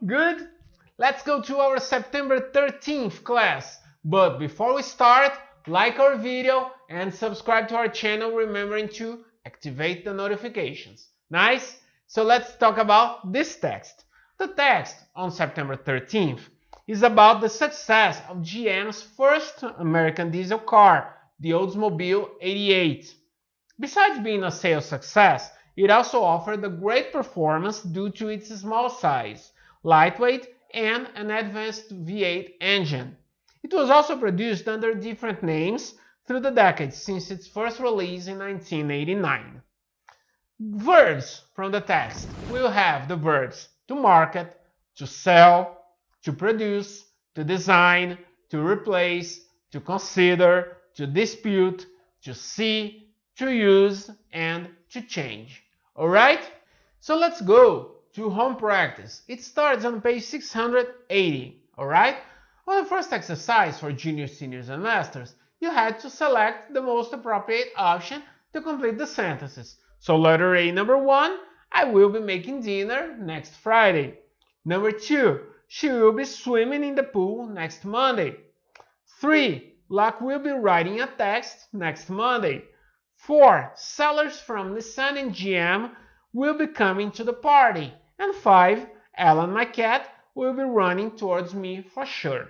Good? Let's go to our September 13th class. But before we start, like our video and subscribe to our channel, remembering to activate the notifications. Nice? So let's talk about this text. The text on September 13th is about the success of GM's first American diesel car, the Oldsmobile 88. Besides being a sales success, it also offered a great performance due to its small size, lightweight, and an advanced V8 engine. It was also produced under different names through the decades since its first release in 1989. Verbs from the text. We'll have the verbs to market, to sell, to produce, to design, to replace, to consider, to dispute, to see, to use, and to change. Alright? So let's go to home practice. It starts on page 680. Alright? On the first exercise for juniors, seniors, and masters, you had to select the most appropriate option to complete the sentences. So letter A, number 1, I will be making dinner next Friday. Number 2, she will be swimming in the pool next Monday. 3, Locke will be writing a text next Monday. 4, sellers from Nissan and GM will be coming to the party. And 5, Ellen, my cat, will be running towards me for sure.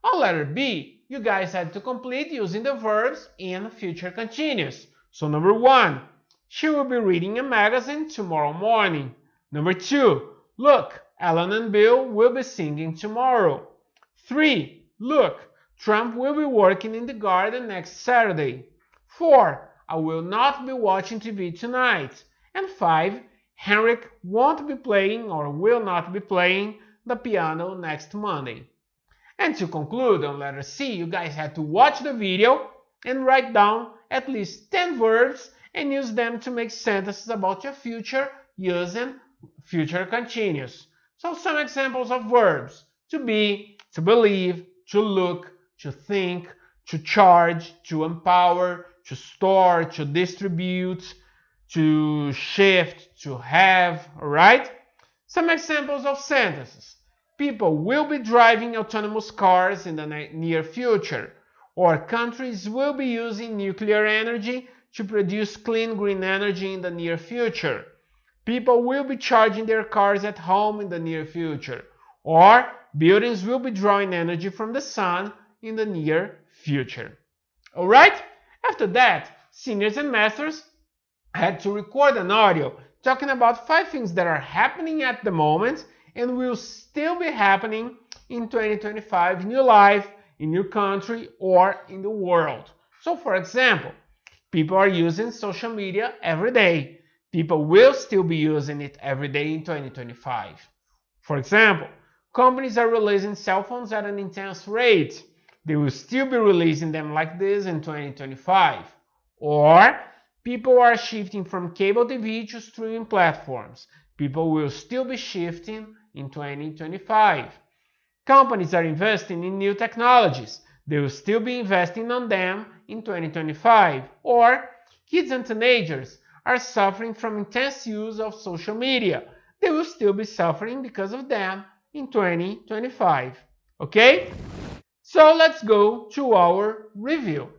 On letter B, you guys had to complete using the verbs in future continuous. So number 1, she will be reading a magazine tomorrow morning. Number 2, look, Ellen and Bill will be singing tomorrow. 3, look, Trump will be working in the garden next Saturday. 4, I will not be watching TV tonight. And 5, Henrik won't be playing or will not be playing the piano next Monday. And to conclude on letter C, you guys had to watch the video and write down at least 10 verbs and use them to make sentences about your future using future continuous. So some examples of verbs: to be, to believe, to look, to think, to charge, to empower, to store, to distribute, to shift, to have, alright? Some examples of sentences: people will be driving autonomous cars in the near future, or countries will be using nuclear energy to produce clean green energy in the near future. People will be charging their cars at home in the near future, or buildings will be drawing energy from the sun in the near future. Alright? After that, seniors and masters had to record an audio talking about 5 things that are happening at the moment and will still be happening in 2025 in your life, in your country, or in the world. So for example, people are using social media every day. People will still be using it every day in 2025. For example, companies are releasing cell phones at an intense rate. They will still be releasing them like this in 2025. Or people are shifting from cable TV to streaming platforms. People will still be shifting in 2025. Companies are investing in new technologies. They will still be investing on them in 2025. Or kids and teenagers are suffering from intense use of social media. They will still be suffering because of them in 2025. Okay? So let's go to our review.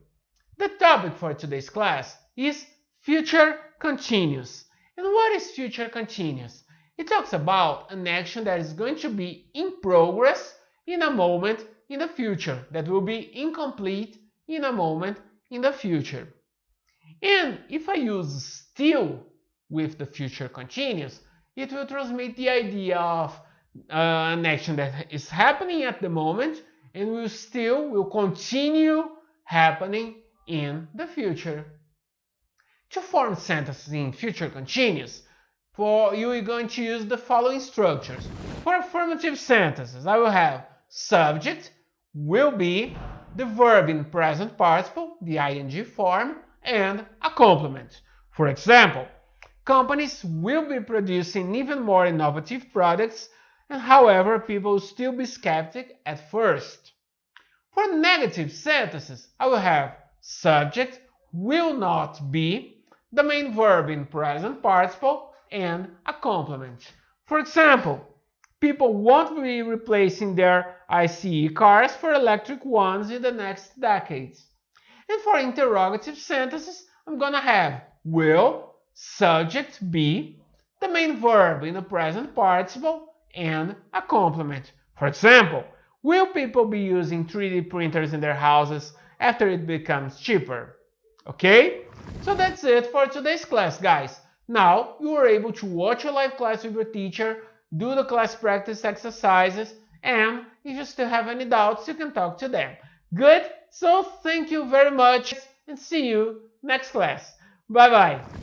The topic for today's class is future continuous. And what is future continuous? It talks about an action that is going to be in progress in a moment in the future, that will be incomplete in a moment in the future. And if I use still with the future continuous, it will transmit the idea of an action that is happening at the moment and will continue happening in the future. To form sentences in future continuous, you are going to use the following structures. For affirmative sentences, I will have subject, will be, the verb in present participle, the ing form, and a complement. For example, companies will be producing even more innovative products, and however, people will still be skeptic at first. For negative sentences, I will have subject, will not be, the main verb in present participle, and a complement. For example, People won't be replacing their ICE cars for electric ones in the next decades. And for interrogative sentences, I'm gonna have will, subject be, the main verb in the present participle, and a complement. For example, will people be using 3D printers in their houses after it becomes cheaper? Okay? So that's it for today's class, guys. Now you are able to watch a live class with your teacher, do the class practice exercises, and if you still have any doubts, you can talk to them. Good? So thank you very much and see you next class. Bye bye.